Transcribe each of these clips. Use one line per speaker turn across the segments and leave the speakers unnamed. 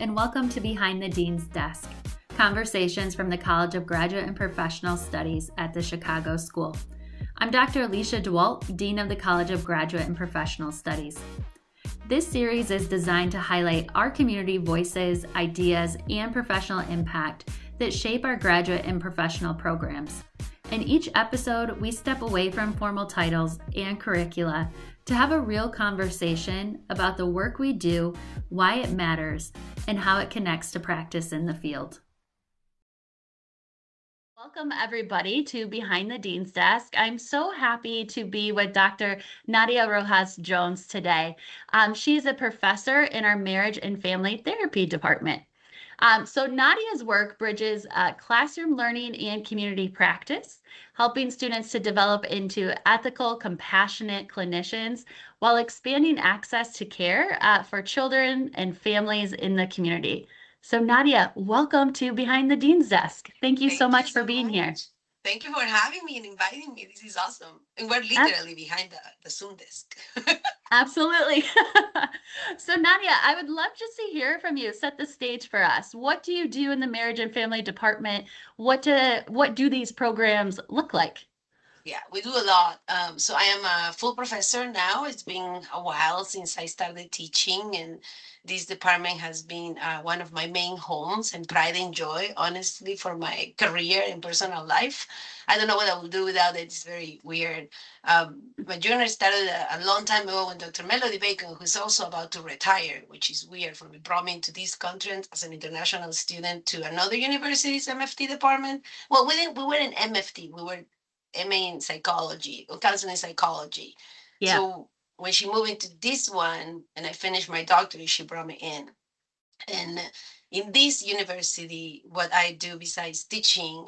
and welcome to Behind the Dean's Desk, conversations from the College of Graduate and Professional Studies at the Chicago School. I'm Dr. Alicia DeWalt, Dean of the College of Graduate and Professional Studies. This series is designed to highlight our community voices, ideas, and professional impact that shape our graduate and professional programs. In each episode, we step away from formal titles and curricula to have a real conversation about the work we do, why it matters, and how it connects to practice in the field. Welcome, everybody, to Behind the Dean's Desk. I'm so happy to be with Dr. Nadia Jones today. She's a professor in our Marriage and Family Therapy department. So Nadia's work bridges classroom learning and community practice, helping students to develop into ethical, compassionate clinicians while expanding access to care for children and families in the community. So Nadia, welcome to Behind the Dean's Desk. Thank you so much for being here.
Thank you for having me and inviting me. This is awesome. And we're literally behind the Zoom desk.
Absolutely. So Nadia, I would love just to hear from you. Set the stage for us. What do you do in the Marriage and Family Department? What do these programs look like?
Yeah, we do a lot. So I am a full professor now. It's been a while since I started teaching, and this department has been one of my main homes and pride and joy, honestly, for my career and personal life. I don't know what I will do without it. It's very weird. My journey started a long time ago when Dr. Melody Bacon, who's also about to retire, which is weird for me, brought me into this country as an international student to another university's MFT department. Well, we were in MFT. We were MA in psychology or counseling psychology.
Yeah.
So when she moved into this one and I finished my doctorate, she brought me in. And in this university, what I do besides teaching,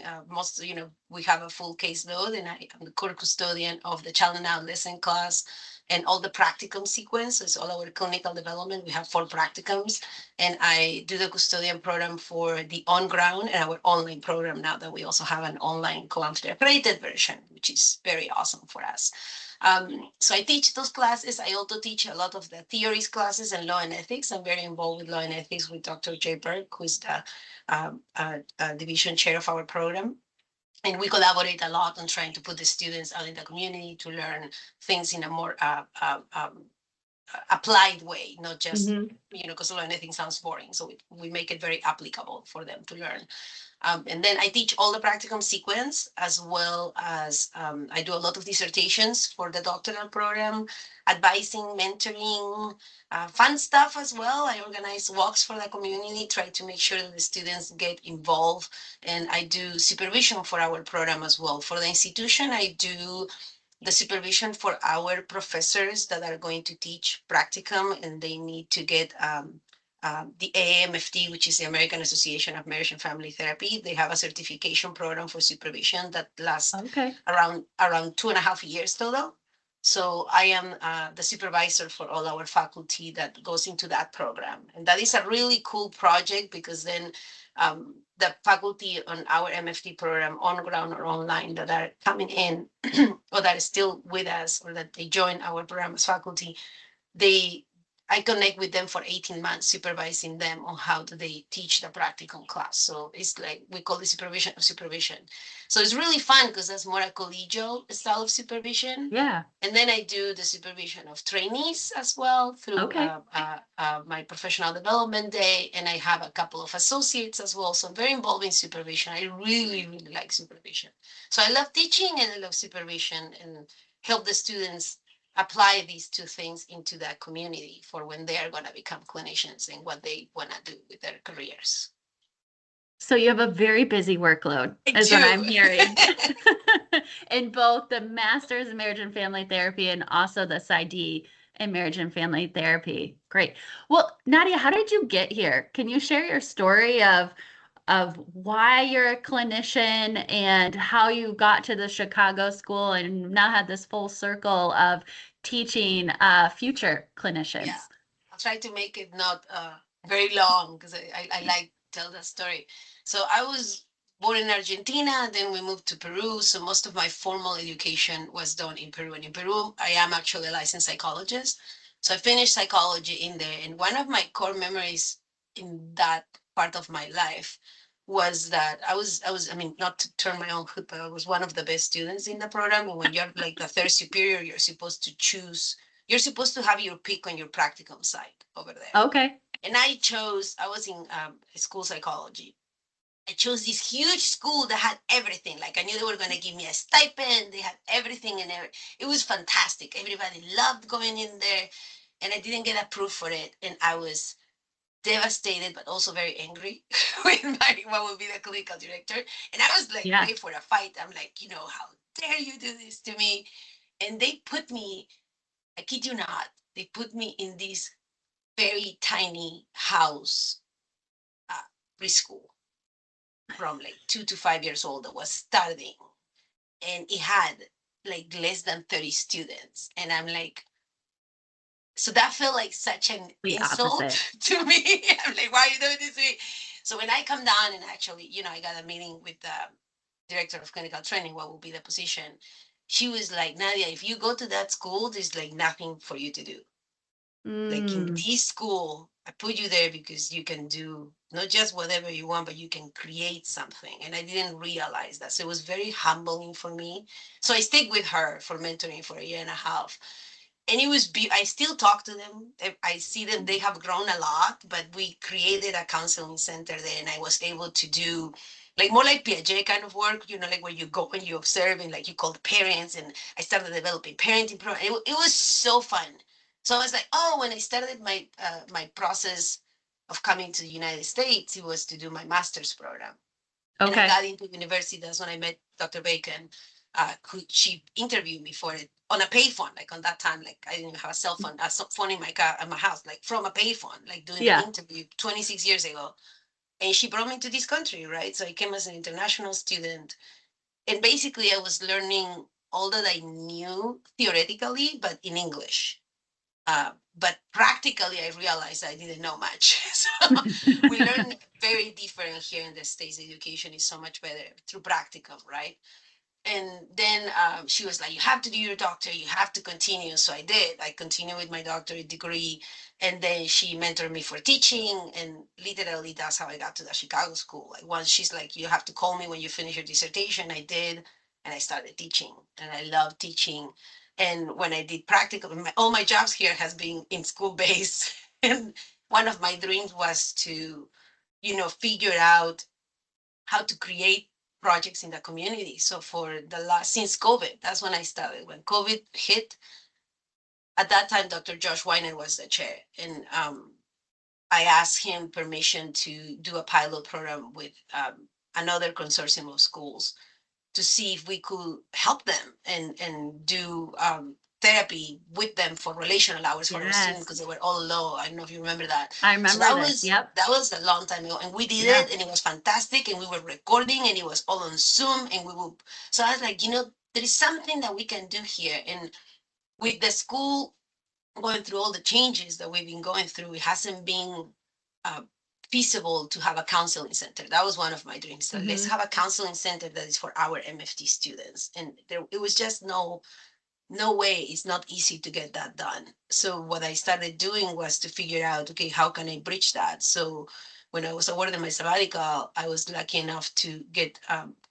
we have a full caseload, and I'm the core custodian of the child and adolescent class and all the practicum sequences, all our clinical development. We have 4 practicums, and I do the custodian program for the on-ground and our online program now that we also have an online co-author accredited version, which is very awesome for us. So I teach those classes. I also teach a lot of the theories classes and law and ethics. I'm very involved with law and ethics with Dr. Jay Berg, who is the division chair of our program. And we collaborate a lot on trying to put the students out in the community to learn things in a more applied way, not just, because law and ethics sounds boring. So we make it very applicable for them to learn. And then I teach all the practicum sequence, as well as I do a lot of dissertations for the doctoral program, advising, mentoring, fun stuff as well. I organize walks for the community, try to make sure that the students get involved. And I do supervision for our program as well. For the institution, I do the supervision for our professors that are going to teach practicum, and they need to get the AAMFT, which is the American Association of Marriage and Family Therapy. They have a certification program for supervision that lasts around 2.5 years total. So I am the supervisor for all our faculty that goes into that program. And that is a really cool project, because then the faculty on our MFT program, on ground or online, that are coming in or that are still with us, or that they join our program as faculty, I connect with them for 18 months, supervising them on how do they teach the practicum class. So it's like, we call it supervision of supervision. So it's really fun because that's more a collegial style of supervision.
Yeah.
And then I do the supervision of trainees as well through my professional development day. And I have a couple of associates as well. So I'm very involved in supervision. I really, really like supervision. So I love teaching and I love supervision, and help the students apply these 2 things into the community for when they are going to become clinicians and what they want to do with their careers.
So you have a very busy workload, is what I'm hearing, in both the Master's in Marriage and Family Therapy and also the PsyD in Marriage and Family Therapy. Great. Well, Nadia, how did you get here? Can you share your story of why you're a clinician and how you got to the Chicago School and now had this full circle of teaching future clinicians?
Yeah, I'll try to make it not very long, because I like to tell that story. So I was born in Argentina, then we moved to Peru. So most of my formal education was done in Peru. And in Peru, I am actually a licensed psychologist. So I finished psychology in there. And one of my core memories in that part of my life was that I mean, not to turn my own hood, but I was one of the best students in the program. And when you're like the third superior, you're supposed to choose, you're supposed to have your pick on your practicum side over there.
Okay.
And I was in school psychology. I chose this huge school that had everything. Like I knew they were going to give me a stipend. They had everything and it was fantastic. Everybody loved going in there, and I didn't get approved for it. And I was devastated, but also very angry with my what would be the clinical director. And I was like
Yeah.
ready for a fight. I'm like, how dare you do this to me? And they put me, I kid you not, they put me in this very tiny house preschool from like 2 to 5 years old that was starting. And it had like less than 30 students. And I'm like, so that felt like such an
The
insult
opposite.
to me. I'm like, why are you doing this to me? So when I come down and actually, I got a meeting with the director of clinical training, what will be the position? She was like, Nadia, if you go to that school, there's like nothing for you to do. Like in
Mm.
this school, I put you there because you can do not just whatever you want, but you can create something. And I didn't realize that. So it was very humbling for me. So I stayed with her for mentoring for a year and a half. And it was, I still talk to them. I see them, they have grown a lot, but we created a counseling center there and I was able to do like more like Piaget kind of work, like where you go and you observe and like you call the parents, and I started developing parenting program. It was so fun. So I was like, oh, when I started my process of coming to the United States, it was to do my master's program. And I
Okay.
got into university. That's when I met Dr. Bacon. She interviewed me for it on a payphone. Like on that time, like I didn't even have a cell phone, phone in my car at my house, like from a payphone, like doing the
Yeah.
interview 26 years ago. And she brought me to this country, right? So I came as an international student, and basically I was learning all that I knew theoretically, but in English. But practically, I realized I didn't know much. So we learn very different here in the States. Education is so much better through practicum, right? And then she was like, you have to do your doctor, you have to continue. So I did. I continued with my doctorate degree. And then she mentored me for teaching. And literally, that's how I got to the Chicago school. Like, once she's like, you have to call me when you finish your dissertation, I did. And I started teaching. And I love teaching. And when I did practical, all my jobs here has been in school based. And one of my dreams was to, figure out how to create projects in the community. So for the last, since COVID, that's when I started. When COVID hit, at that time, Dr. Josh Weiner was the chair. And I asked him permission to do a pilot program with another consortium of schools to see if we could help them and do therapy with them for relational hours for our students, because
Yes.
they were all low. I don't know if you remember that.
I
So
remember this. Yep.
that was a long time ago, and we did
Yeah.
it, and it was fantastic, and we were recording, and it was all on Zoom, and we will. So I was like, there is something that we can do here, and with the school going through all the changes that we've been going through, it hasn't been uh, feasible to have a counseling center. That was one of my dreams. So let's have a counseling center that is for our MFT students. And it was just no way. It's not easy to get that done. So what I started doing was to figure out, okay, how can I bridge that? So when I was awarded my sabbatical, I was lucky enough to get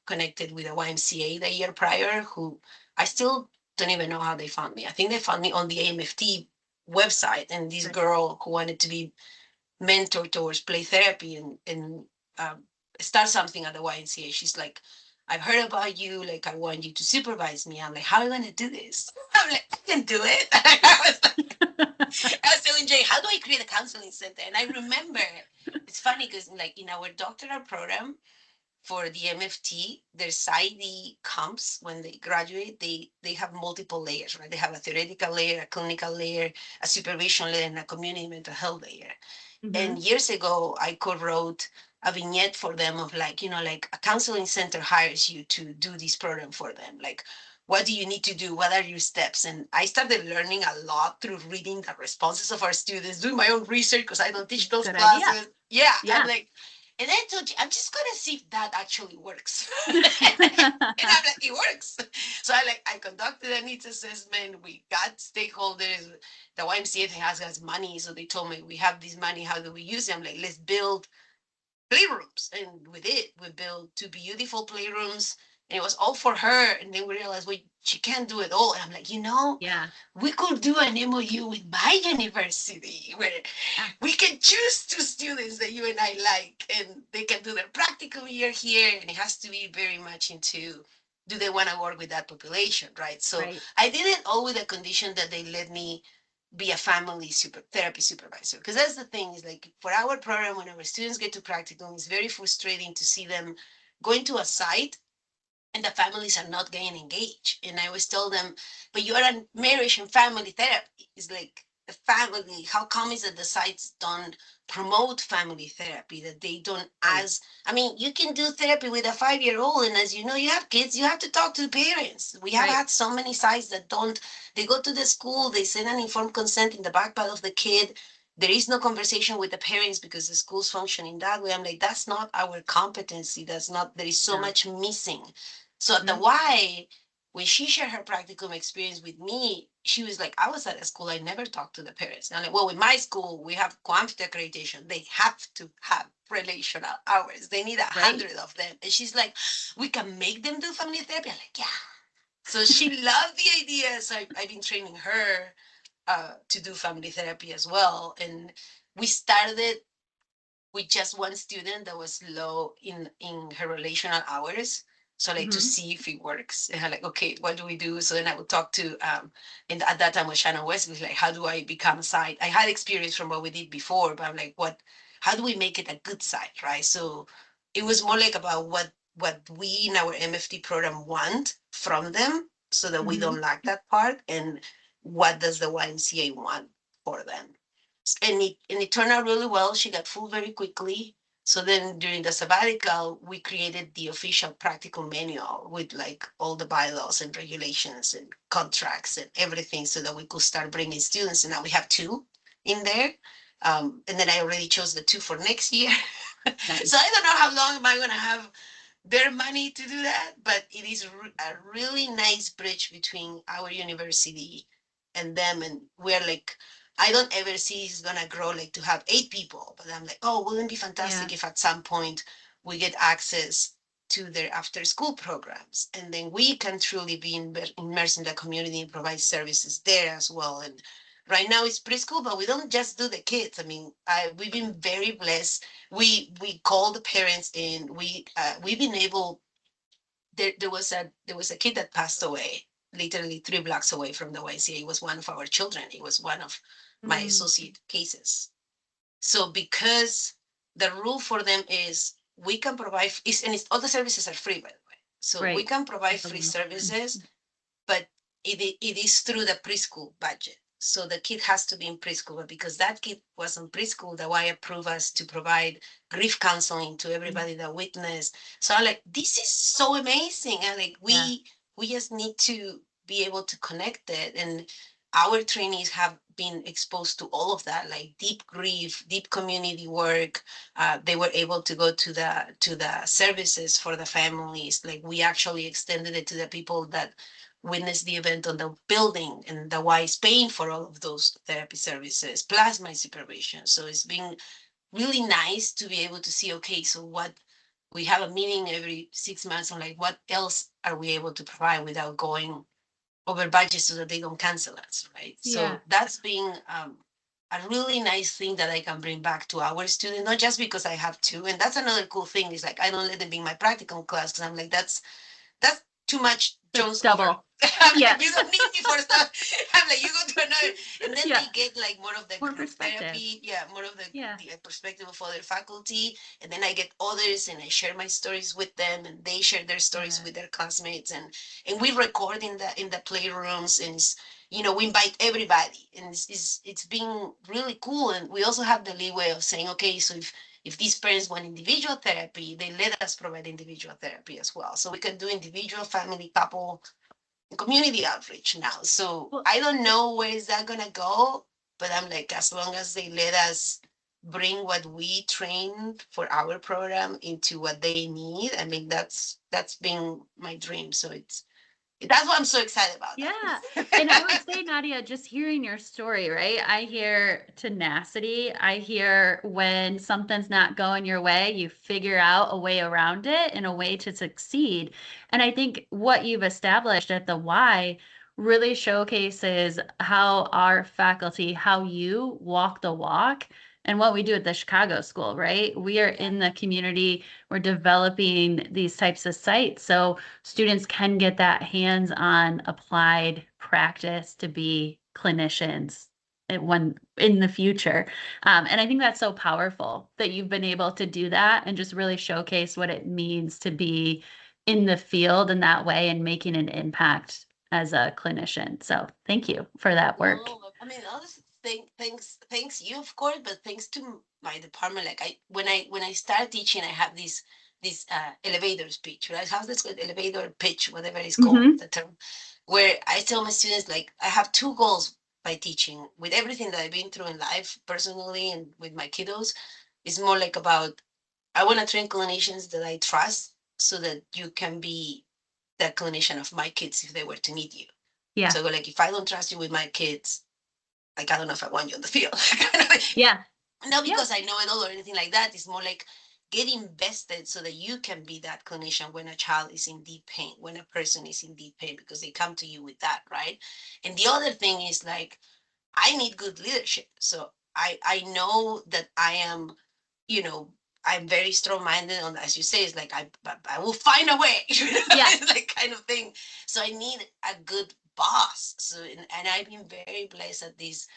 connected with a YMCA the year prior, who I still don't even know how they found me. I think they found me on the AMFT website, and this girl who wanted to be mentored towards play therapy and start something at the YMCA. She's like, I've heard about you. Like, I want you to supervise me. I'm like, how are you going to do this? I'm like, I can do it. I was telling Jay, how do I create a counseling center? And I remember, it's funny because like in our doctoral program, for the MFT, their PsyD comps, when they graduate, they have multiple layers, right? They have a theoretical layer, a clinical layer, a supervision layer, and a community mental health layer. And years ago, I co-wrote a vignette for them of like, like a counseling center hires you to do this program for them. Like, what do you need to do? What are your steps? And I started learning a lot through reading the responses of our students, doing my own research because I don't teach those
Good idea.
classes. Yeah, I'm
Yeah.
like, And I told you, I'm just gonna see if that actually works. And I'm like, it works. So I conducted a needs assessment. We got stakeholders. The YMCA has money, so they told me we have this money. How do we use it? I'm like, let's build playrooms. And with it, we built two beautiful playrooms. And it was all for her. And then we realized, well, she can't do it all. And I'm like,
Yeah.
we could do an MOU with my university where
Yeah.
we can choose two students that you and I like, and they can do their practical year here. And it has to be very much into, do they want to work with that population, right? So
Right.
I did it all with a condition that they let me be a family therapy supervisor. Because that's the thing, is like for our program, when our students get to practicum, it's very frustrating to see them going to a site and the families are not getting engaged. And I always tell them, but you are a marriage and family therapy. It's like the family. How come is that the sites don't promote family therapy? That they don't
Right.
ask. I mean, you can do therapy with a 5 year old, and as you know, you have kids. You have to talk to the parents. We have
Right.
had so many sites that don't. They go to the school. They send an informed consent in the backpack of the kid. There is no conversation with the parents because the schools function in that way. I'm like, that's not our competency. That's not. There is so
No.
much missing. So at the
Mhm.
Y, when she shared her practicum experience with me, she was like, I was at a school, I never talked to the parents. And I'm like, well, in my school, we have quantity accreditation. They have to have relational hours. They need a
Right.
hundred of them. And she's like, we can make them do family therapy. I'm like, yeah. So she loved the idea. So I've been training her to do family therapy as well. And we started with just one student that was low in her relational hours, so like to
Mhm.
see if it works. And I'm like, okay, what do we do? So then I would talk to and at that time was Shannon West, was like, how do I become a site? I had experience from what we did before, but I'm like, what, how do we make it a good site, right? So it was more like about what we in our MFT program want from them, so that we
Mhm.
don't lack that part, and what does the YMCA want for them. And it turned out really well. She got full very quickly. So then during the sabbatical, we created the official practical manual with like all the bylaws and regulations and contracts and everything, so that we could start bringing students. And now we have two in there. And then I already chose the two for next year. So
Nice.
I don't know how long am I going to have their money to do that, but it is a really nice bridge between our university and them. And we're like, I don't ever see it's gonna grow like to have 8 people, but I'm like, oh, wouldn't it be
Yeah.
fantastic if at some point we get access to their after school programs, and then we can truly be immersed in the community and provide services there as well. And right now it's preschool, but we don't just do the kids. I mean, we've been very blessed. We call the parents, and we've been able. There was a kid that passed away literally 3 blocks away from the YCA. It was one of our children. It was one of my
Mm.
associate cases. So because the rule for them is we can provide all the services are free, by the way. So we
Right.
can provide
That's a
free
wonderful.
services, but it is through the preschool budget. So the kid has to be in preschool, but because that kid was in preschool, the Y approved us to provide grief counseling to
Mhm.
everybody that witnessed. So I'm like, this is so amazing. And like
Yeah.
we just need to be able to connect it. And our trainees have been exposed to all of that, like deep grief, deep community work. They were able to go to the services for the families. Like we actually extended it to the people that witnessed the event on the building, and the Y is paying for all of those therapy services plus my supervision. So it's been really nice to be able to see, okay, so what we have a meeting every 6 months on, like what else are we able to provide without going over budget, so that they don't cancel us, right?
Yeah.
So that's been a really nice thing that I can bring back to our students, not just because I have to. And that's another cool thing, is like I don't let them be in my practical class, because I'm like, that's too much
That's
Jones over.
double.
I'm
Yeah.
like, you don't need me for stuff. I'm like, you go to another, and then
Yeah.
they get like more of the
More
group
perspective.
therapy, yeah, more of the,
Yeah.
the perspective of other faculty, and then I get others, and I share my stories with them, and they share their stories
Yeah.
with their classmates, and we record in the playrooms, and we invite everybody, and it's been really cool. And we also have the leeway of saying, okay, so if these parents want individual therapy, they let us provide individual therapy as well. So we can do individual, family, couple, and community outreach now. So
Well,
I don't know where is that gonna go, but I'm like, as long as they let us bring what we trained for our program into what they need. I mean, that's been my dream. So that's why I'm so excited about
Yeah. And I would
that.
say, Nadia, just hearing your story, right? I hear tenacity. I hear when something's not going your way, you figure out a way around it and a way to succeed. And I think what you've established at the Y really showcases how our faculty, how you walk the walk and what we do at the Chicago School, right? We are
Yeah.
in the community, we're developing these types of sites. So students can get that hands-on applied practice to be clinicians when in the future. And I think that's so powerful that you've been able to do that and just really showcase what it means to be in the field in that way and making an impact as a clinician. So thank you for that work.
No, I mean, honestly, thanks you, of course, but thanks to my department. Like when I start teaching, I have this elevator speech, right? How's this called? Elevator pitch, whatever it's called,
Hmm.
the term, where I tell my students like I have two goals by teaching. With everything that I've been through in life, personally, and with my kiddos, it's more like about I want to train clinicians that I trust, so that you can be the clinician of my kids if they were to need you.
Yeah.
So I go like, if I don't trust you with my kids, like I don't know if I want you on the field.
Yeah.
Not
Yeah.
because I know it all or anything like that. It's more like get invested so that you can be that clinician when a child is in deep pain, when a person is in deep pain, because they come to you with that, right? And the other thing is like I need good leadership. So I know that I am, you know, I'm very strong minded on, as you say, it's like I will find a way,
Yeah.
like kind of thing. So I need a good boss. So and I've been very blessed at this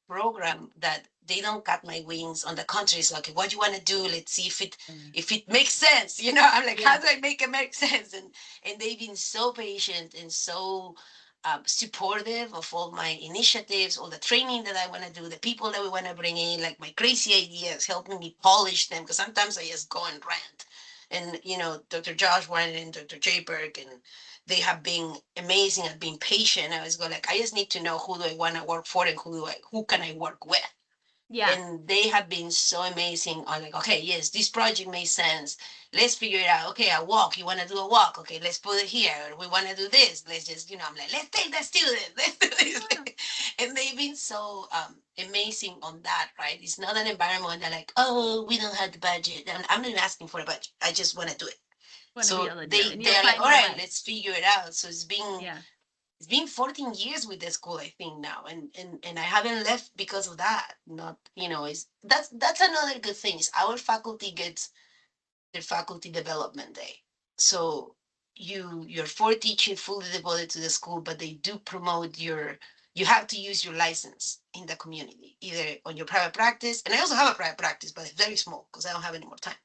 program that they don't cut my wings. On the contrary, it's like, what do you want to do? Let's see if it makes sense. I'm like, how
Yeah.
do I make it make sense? And they've been so patient and so supportive of all my initiatives, all the training that I want to do, the people that we want to bring in, like my crazy ideas, helping me polish them. Because sometimes I just go and rant. And Dr. Josh Warren and Dr. Jay Berg, and they have been amazing at being patient. I was going like, I just need to know who do I want to work for and who can I work with.
Yeah.
And they have been so amazing on like, okay, yes, this project makes sense. Let's figure it out. Okay, a walk. You want to do a walk? Okay, let's put it here. We want to do this. Let's just, I'm like, let's take the student. Let's do this. And they've been so amazing on that, right? It's not an environment that like, oh, we don't have the budget. And I'm not even asking for a budget. I just want to do it.
Want to be
So
able to do it.
they
And
they
you'll
are like,
find
all
a
right,
way.
let's figure it out. So
Yeah.
it's been 14 years with the school, I think now, and I haven't left because of that. Not, is that's another good thing is our faculty gets their faculty development day. So you're for teaching fully devoted to the school, but they do promote you have to use your license in the community, either on your private practice, and I also have a private practice, but it's very small because I don't have any more time.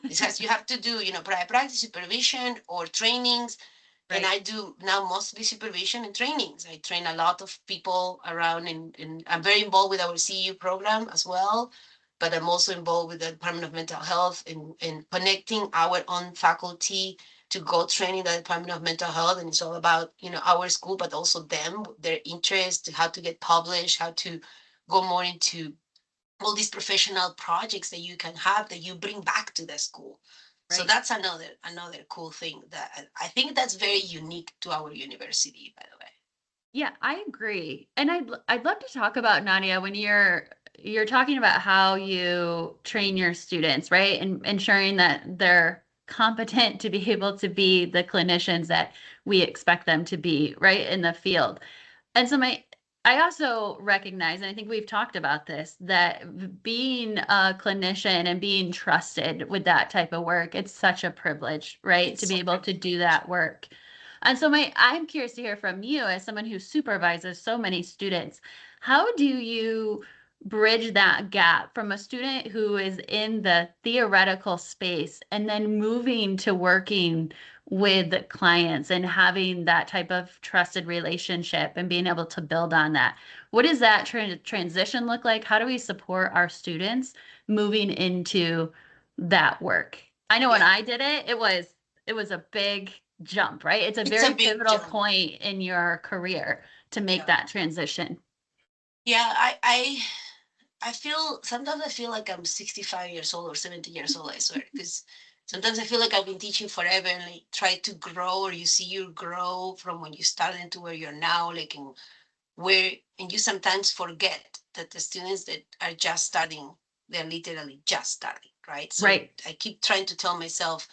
It says you have to do, private practice supervision or trainings, and
Right.
I do now mostly supervision and trainings. I train a lot of people around, and I'm very involved with our CEU program as well. But I'm also involved with the Department of Mental Health in connecting our own faculty to go train in the Department of Mental Health. And it's all about, our school, but also them, their interest, how to get published, how to go more into all these professional projects that you can have that you bring back to the school. So
Right.
that's another cool thing that I think that's very unique to our university, by the way.
Yeah, I agree. And I'd love to talk about Nadia when you're talking about how you train your students, right? And ensuring that they're competent to be able to be the clinicians that we expect them to be, right, in the field. And so I also recognize, and I think we've talked about this, that being a clinician and being trusted with that type of work, it's such a privilege, right? To
It's
be
such
able
a
to do
privilege.
that work. And so I'm curious to hear from you as someone who supervises so many students. How do you bridge that gap from a student who is in the theoretical space and then moving to working with clients and having that type of trusted relationship and being able to build on that? What does that transition look like? How do we support our students moving into that work? I know when
Yeah,
I did it, it was a big jump, right? It's a
it's a
very
big
pivotal
jump.
point in your career to make
Yeah,
that transition.
yeah. I sometimes I feel like I'm 65 years old or 70 years old, I swear. Because sometimes I feel like I've been teaching forever and like try to grow, or you see you grow from when you started to where you're now, like in where, and you sometimes forget that the students that are just starting, they're literally just starting, right? So
Right.
I keep trying to tell myself,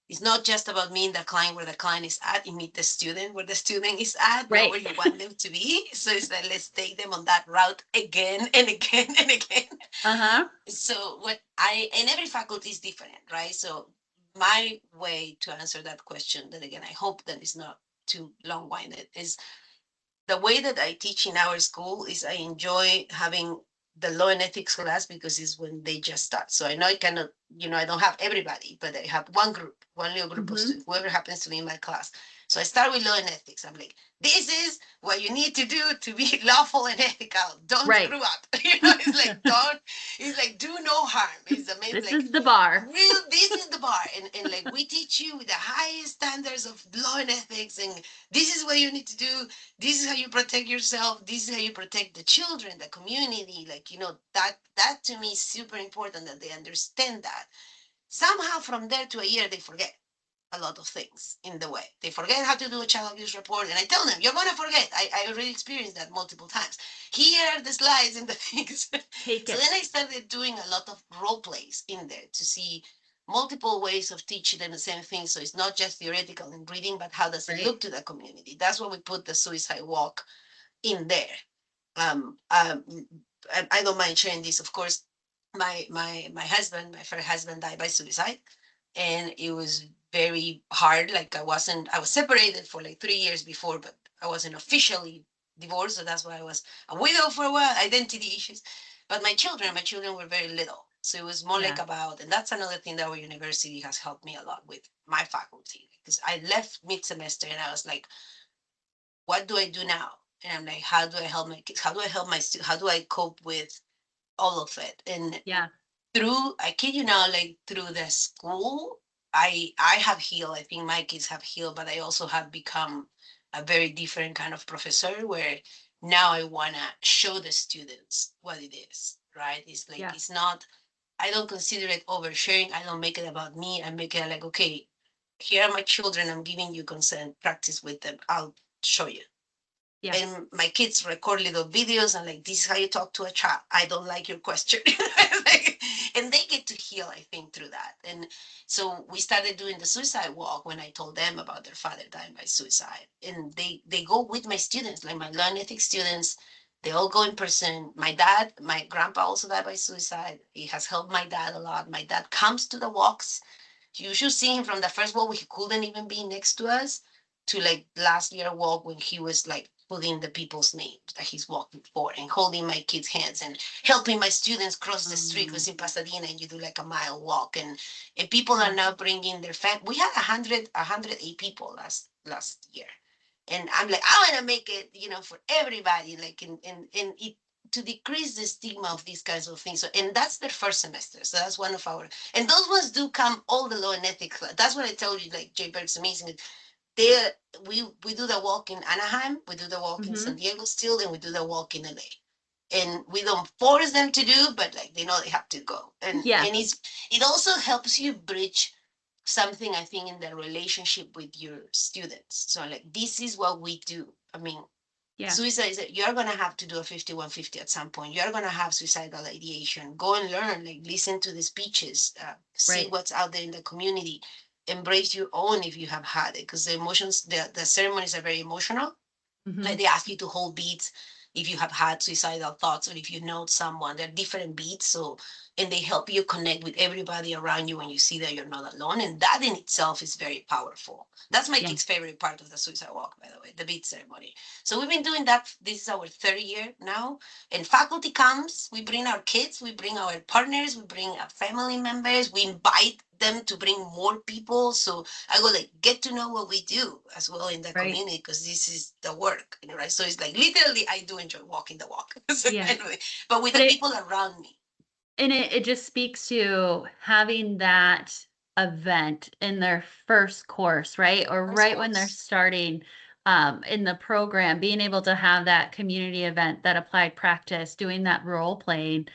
it's not just about meeting the client where the client is at, you meet the student where the student is at, not
Right.
where you want them to be. So it's like, let's take them on that route again and again and again.
Uh-huh.
So and every faculty is different, right? So my way to answer that question, that again, I hope that it's not too long-winded, is the way that I teach in our school is I enjoy having the law and ethics class because it's when they just start. So I know I cannot, I don't have everybody, but I have one group, one little group of students, whoever happens to be in my class. So I start with law and ethics. I'm like, this is what you need to do to be lawful and ethical. Don't
Right.
screw up. It's like, do no harm. It's the main,
This
like,
is the bar.
this is the bar. And like, we teach you with the highest standards of law and ethics. And this is what you need to do. This is how you protect yourself. This is how you protect the children, the community. Like, that to me is super important that they understand that. Somehow from there to a year, they forget a lot of things in the way. They forget how to do a child abuse report. And I tell them, you're going to forget. I already experienced that multiple times. Here are the slides and the things.
Take
So
it.
then I started doing a lot of role plays in there to see multiple ways of teaching them the same thing. So it's not just theoretical and reading, but how does it
Right.
look to the community? That's why we put the suicide walk in there. Um, um, I don't mind sharing this. Of course, my first husband died by suicide, and it was very hard. Like I was separated for like 3 years before, but I wasn't officially divorced, so that's why I was a widow for a while. Identity issues, but my children were very little, so it was more like
Yeah.
about, and that's another thing that our university has helped me a lot with my faculty, because I left mid semester and I was like, what do I do now? And I'm like, how do I help my kids? How do I help my students? How do I cope with all of it? And
Yeah.
I kid you not, like through the school, I have healed. I think my kids have healed, but I also have become a very different kind of professor where now I wanna show the students what it is, right? It's like,
Yeah.
it's not, I don't consider it oversharing. I don't make it about me. I make it like, okay, here are my children. I'm giving you consent. Practice with them. I'll show you.
Yeah.
And my kids record little videos and like, this is how you talk to a child. I don't like your question. Like, and they get to heal, I think, through that. And so we started doing the suicide walk when I told them about their father dying by suicide. And they go with my students, like my learn ethics students. They all go in person. My grandpa also died by suicide. He has helped my dad a lot. My dad comes to the walks. You should see him from the first walk when he couldn't even be next to us to like last year walk when he was like putting the people's names that he's walking for and holding my kids' hands and helping my students cross the street, because in Pasadena you do like a mile walk, and people are
Yeah.
now bringing their fam. We had 108 people last year, and I'm like, I want to make it, for everybody, like in it, to decrease the stigma of these kinds of things. So, and that's their first semester. So that's one of our, and those ones do come all the law and ethics. That's what I told you, like Jay Berg's amazing. There, we do the walk in Anaheim, we do the walk in San Diego still, and we do the walk in LA. And we don't force them to do, but like they know they have to go.
Yeah.
And it also helps you bridge something, I think, in the relationship with your students. So like, this is what we do. I mean,
Yeah.
suicide is that you're gonna have to do a 5150 at some point. You're gonna have suicidal ideation. Go and learn, like listen to the speeches, see
Right.
what's out there in the community, embrace your own if you have had it, because the emotions, the ceremonies are very emotional. Like, they ask you to hold beats if you have had suicidal thoughts, or if you know someone. They're different beats, so, and they help you connect with everybody around you when you see that you're not alone, and that in itself is very powerful. That's my
Yeah.
kid's favorite part of the suicide walk, by the way, the beat ceremony. So we've been doing that. This is our third year now, and faculty comes. We bring our kids, we bring our partners, we bring our family members, we invite them to bring more people. So I go like, get to know what we do as well in the
Right.
community, because this is the work, right? So it's like, literally, I do enjoy walking the walk. So
Yeah.
anyway, but with
But
the
it
people around me.
and it just speaks to having that event in their first course, right? Or
Of
right when they're
course.
starting in the program, being able to have that community event, that applied practice, doing that role playing.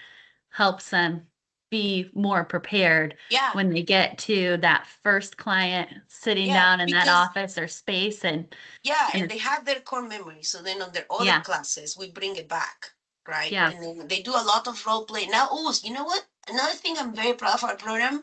helps them be more prepared
Yeah,
when they get to that first client sitting
yeah,
down in that
because
office or space
yeah,
and
and they have their core memory. So then on their other
yeah,
classes, we bring it back, right?
yeah,
And then they do a lot of role play. Now, oh, you know what? Another thing I'm very proud of our program,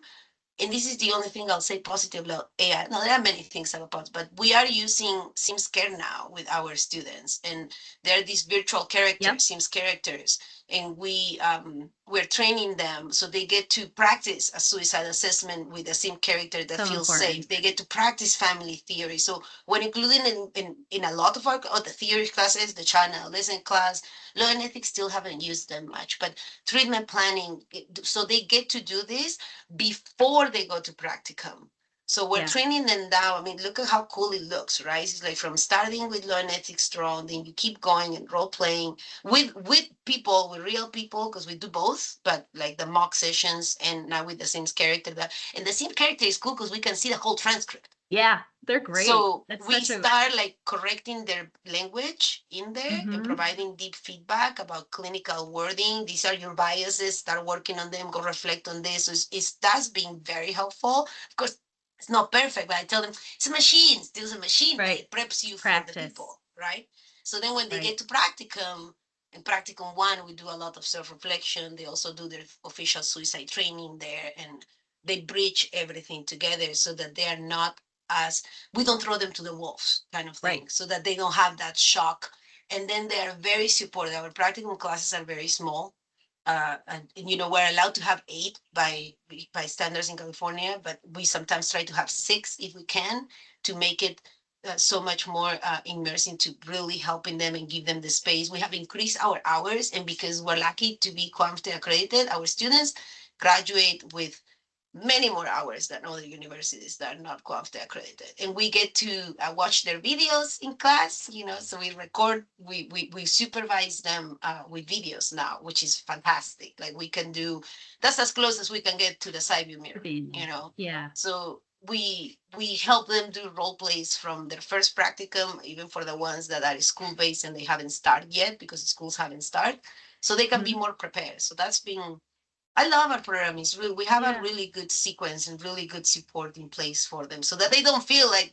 and this is the only thing I'll say positive about AI. Now, there are many things about positive, but we are using Sims Care now with our students, and there are these virtual
yep,
characters, Sims characters, and we're training them so they get to practice a suicide assessment with a Sim character that
so
feels safe.
important.
They get to practice family theory. So when including in a lot of our the theory classes, the child and adolescent class, law and ethics still haven't used them much, but treatment planning, so they get to do this before they go to practicum. So we're
Yeah,
training them now. I mean, look at how cool it looks, right? It's like from starting with law and ethics strong, then you keep going and role playing with people, with real people, because we do both, but like the mock sessions and now with the same character that and the same character is cool because we can see the whole transcript.
yeah, they're great.
So
That's
we
such a
start like correcting their language in there and
mhm,
providing deep feedback about clinical wording. These are your biases. Start working on them. Go reflect on this. So that's being very helpful. Of course, it's not perfect, but I tell them it's a machine. Still a machine, but
right,
it preps you for the
practice,
people, right? So then when they
right.
get to practicum, in practicum one, we do a lot of self-reflection. They also do their official suicide training there, and they bridge everything together so that they are not as we don't throw them to the wolves kind of
Right.
thing so that they don't have that shock, and then they are very supportive. Our practical classes are very small, and you know we're allowed to have 8 by standards in California, but we sometimes try to have 6 if we can to make it so much more immersing, to really helping them and give them the space. We have increased our hours, and because we're lucky to be COAMFTE accredited, our students graduate with many more hours than other universities that are not COAFTE accredited. And we get to watch their videos in class, so we record, we supervise them with videos now, which is fantastic. Like we can do, that's as close as we can get to the Cyber mirror, you know.
Yeah.
So we help them do role plays from their first practicum, even for the ones that are school based and they haven't started yet because the schools haven't started, so they can be
Mhm.
more prepared. So that's been, I love our program. It's really, we have a
Yeah.
really good sequence and really good support in place for them so that they don't feel like,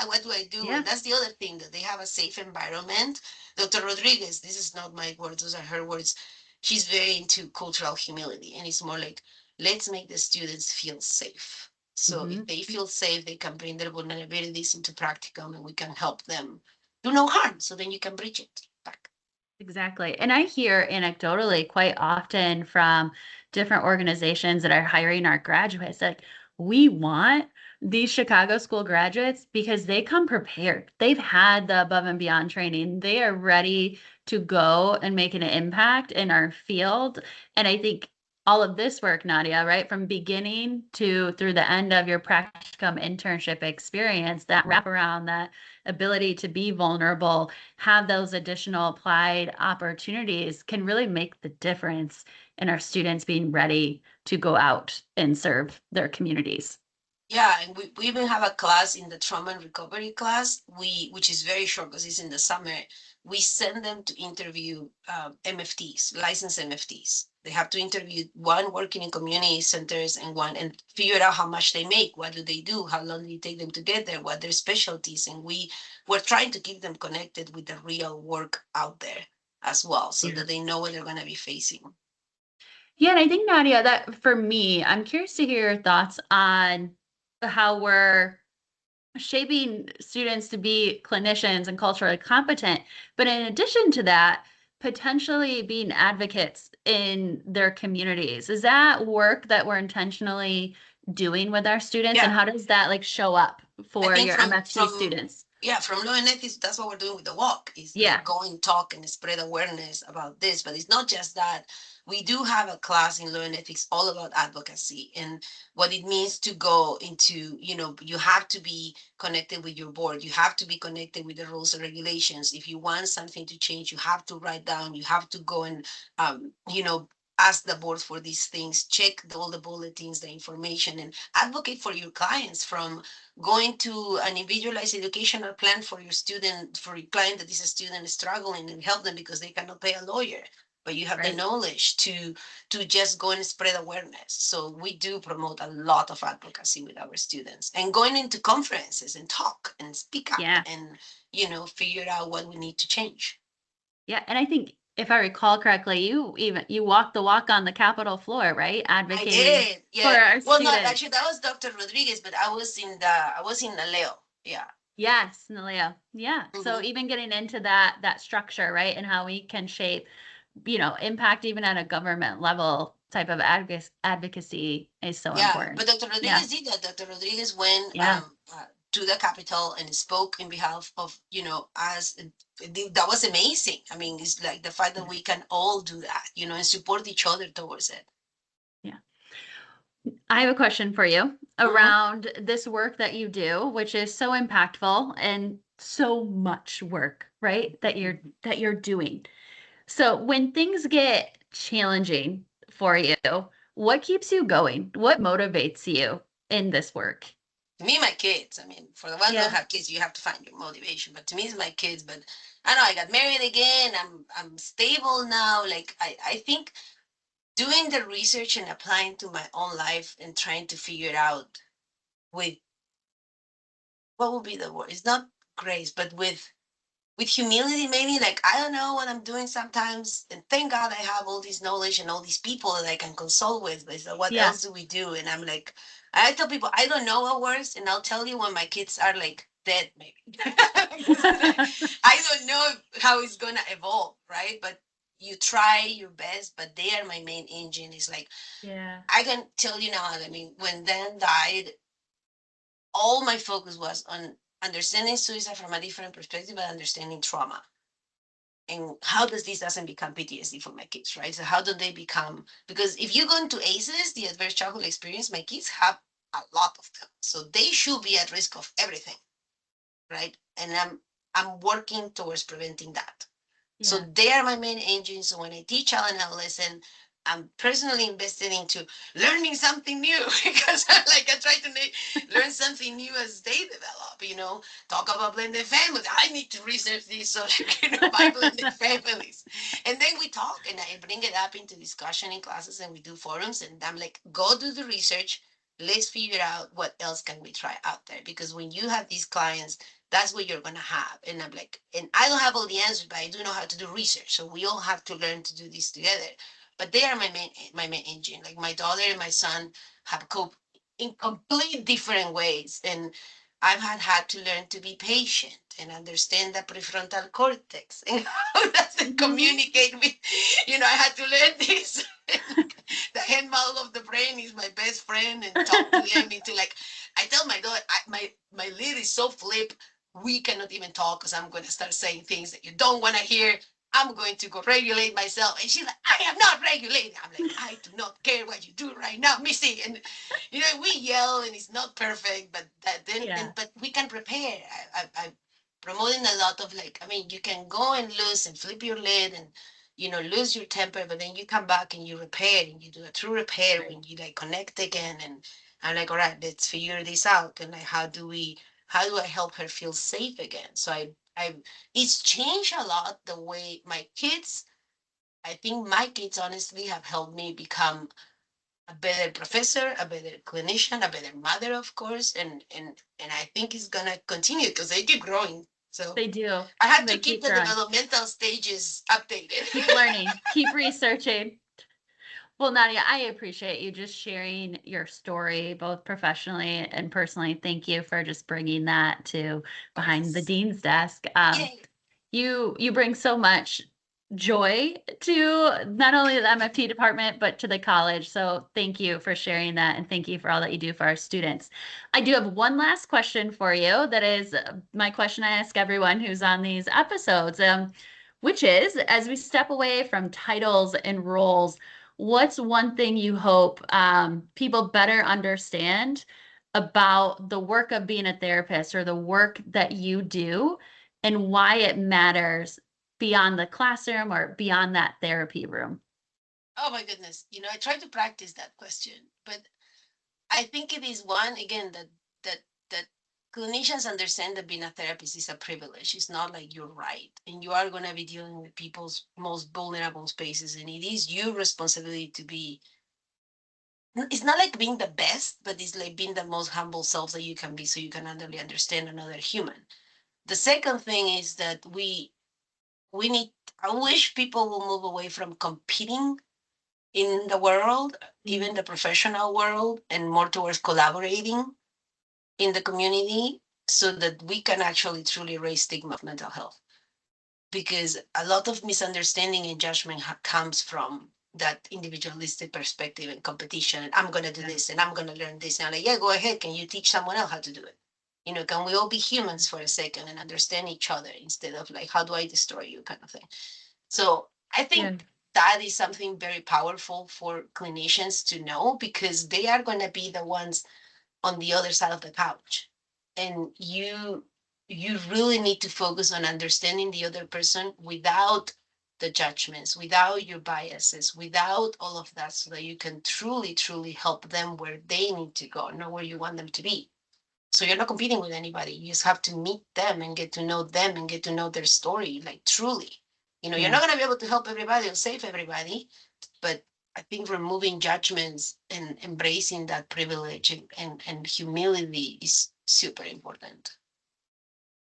what do I do?
Yeah.
And that's the other thing, that they have a safe environment. Dr. Rodriguez, this is not my words, those are her words. She's very into cultural humility. And it's more like, let's make the students feel safe. So if
Mhm.
they feel safe, they can bring their vulnerabilities into practicum and we can help them do no harm. So then you can bridge it back.
Exactly. And I hear anecdotally quite often from different organizations that are hiring our graduates like, we want these Chicago school graduates because they come prepared. They've had the above and beyond training. They are ready to go and make an impact in our field. And I think all of this work, Nadia, right, from beginning to through the end of your practicum internship experience, that wraparound, that ability to be vulnerable, have those additional applied opportunities can really make the difference in our students being ready to go out and serve their communities.
Yeah, and we even have a class in the trauma and recovery class, which is very short because it's in the summer. We send them to interview MFTs, licensed MFTs. They have to interview one working in community centers and one and figure out how much they make, what do they do, how long do it take them to get there, what their specialties, and we're trying to keep them connected with the real work out there as well, so
Yeah.
that they know what they're going to be facing.
Yeah, and I think Nadia, that for me, I'm curious to hear your thoughts on how we're shaping students to be clinicians and culturally competent. But in addition to that, potentially being advocates in their communities. Is that work that we're intentionally doing with our students? And
Yeah,
how does that like show up
I
for
think
your MFT students?
from law and ethics, that's what we're doing with the walk. Is like
Yeah.
go and talk and spread awareness about this. But it's not just that. We do have a class in law and ethics all about advocacy and what it means to go into, you have to be connected with your board. You have to be connected with the rules and regulations. If you want something to change, you have to write down, you have to go and, ask the board for these things, check all the bulletins, the information, and advocate for your clients, from going to an individualized educational plan for your student, for your client that is a student struggling, and help them because they cannot pay a lawyer. but you have the
Right.
knowledge to just go and spread awareness. So we do promote a lot of advocacy with our students, and going into conferences and talk and speak up
Yeah.
and figure out what we need to change.
Yeah, and I think if I recall correctly, you walked the walk on the Capitol floor, right?
I
Advocating
did,
for
yeah.
our
Well, not actually.
students.
That was Dr. Rodriguez, but I was in Aleo. Yeah.
Yes, Nalia. Yeah. So
Hmm.
even getting into that structure, right? And how we can shape, impact even at a government level type of advocacy is so
Yeah,
important.
but Dr.
Yeah.
Rodriguez did that. Dr. Rodriguez went
Yeah.
to the Capitol and spoke in behalf of, us. That was amazing. I mean, it's like the fact that
Yeah.
we can all do that, and support each other towards it.
Yeah. I have a question for you
Hmm.
around this work that you do, which is so impactful and so much work, right? That you're doing. So when things get challenging for you, what keeps you going? What motivates you in this work?
To me, my kids. I mean, for the ones who don't
Yeah.
have kids, you have to find your motivation. But to me, it's my kids. But I know I got married again. I'm stable now. Like I think doing the research and applying to my own life and trying to figure out with what would be the word? It's not grace, but with humility, maybe. Like I don't know what I'm doing sometimes, and thank God I have all this knowledge and all these people that I can consult with. But so what
Yeah.
else do we do? And I'm like, I tell people I don't know what works, and I'll tell you when my kids are like dead, maybe. Because I don't know how it's gonna evolve, right? But you try your best, but they are my main engine. It's like
Yeah.
I can tell you now. I mean, when Dan died, all my focus was on understanding suicide from a different perspective, but understanding trauma and how does this doesn't become PTSD for my kids, right? So how do they become? Because if you go into ACEs, the adverse childhood experience, my kids have a lot of them, so they should be at risk of everything, right? And I'm working towards preventing that. So
Yeah.
they are my main engines. So when I teach child and adolescent, I'm personally invested into learning something new because I try to learn something new as they develop, talk about blended families. I need to research this so by blended families. And then we talk and I bring it up into discussion in classes and we do forums and I'm like, go do the research. Let's figure out what else can we try out there. Because when you have these clients, that's what you're gonna have. And I'm like, and I don't have all the answers, but I do know how to do research. So we all have to learn to do this together. But they are my main engine. Like my daughter and my son have coped in complete different ways. And I've had to learn to be patient and understand the prefrontal cortex and how does it
Hmm.
communicate with, I had to learn this. The hand model of the brain is my best friend and talk to them into like, I tell my daughter, my lid is so flip we cannot even talk because I'm going to start saying things that you don't want to hear. I'm going to go regulate myself. And she's like, I am not regulating. I'm like, I do not care what you do right now, Missy. And, we yell and it's not perfect, but
Yeah.
but we can prepare. I'm promoting a lot of like, I mean, you can go and lose and flip your lid and, lose your temper, but then you come back and you repair and you do a true repair
Right.
when you like connect again. And I'm like, all right, let's figure this out. And like, how do I help her feel safe again? So it's changed a lot the way my kids, I think my kids honestly have helped me become a better professor, a better clinician, a better mother, of course. And I think it's gonna continue because they keep growing. So
They do.
I had to
They
keep
keep
the
growing.
developmental stages updated.
Keep learning. Keep researching. Well, Nadia, I appreciate you just sharing your story, both professionally and personally. Thank you for just bringing that to
Of
behind the
course.
dean's desk.
Yay.
You bring so much joy to not only the MFT department but to the college. So thank you for sharing that, and thank you for all that you do for our students. I do have one last question for you. That is my question I ask everyone who's on these episodes. Which is, as we step away from titles and roles, what's one thing you hope people better understand about the work of being a therapist or the work that you do and why it matters beyond the classroom or beyond that therapy room?
Oh my goodness. I try to practice that question, but I think it is one again that clinicians understand that being a therapist is a privilege. It's not like you're right. And you are going to be dealing with people's most vulnerable spaces. And it is your responsibility to be, it's not like being the best, but it's like being the most humble self that you can be so you can really understand another human. The second thing is that we need, I wish people will move away from competing in the world, even the professional world, and more towards collaborating in the community so that we can actually truly raise stigma of mental health. Because a lot of misunderstanding and judgment comes from that individualistic perspective and competition. And I'm going to do this and I'm going to learn this. And I'm like, yeah, go ahead. Can you teach someone else how to do it? You know, can we all be humans for a second and understand each other instead of like, how do I destroy you kind of thing? So I think that is something very powerful for clinicians to know because they are going to be the ones on the other side of the couch. And you really need to focus on understanding the other person without the judgments, without your biases, without all of that, so that you can truly, truly help them where they need to go, not where you want them to be. So you're not competing with anybody. You just have to meet them and get to know them and get to know their story, like truly. You know, you're not going to be able to help everybody or save everybody, but I think removing judgments and embracing that privilege and humility is super important.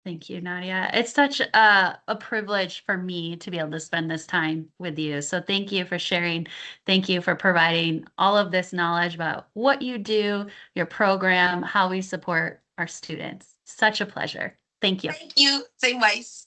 Thank you, Nadia. It's such a privilege for me to be able to spend this time with you. So thank you for sharing. Thank you for providing all of this knowledge about what you do, your program, how we support our students. Such a pleasure. Thank you.
Thank you. Same wise.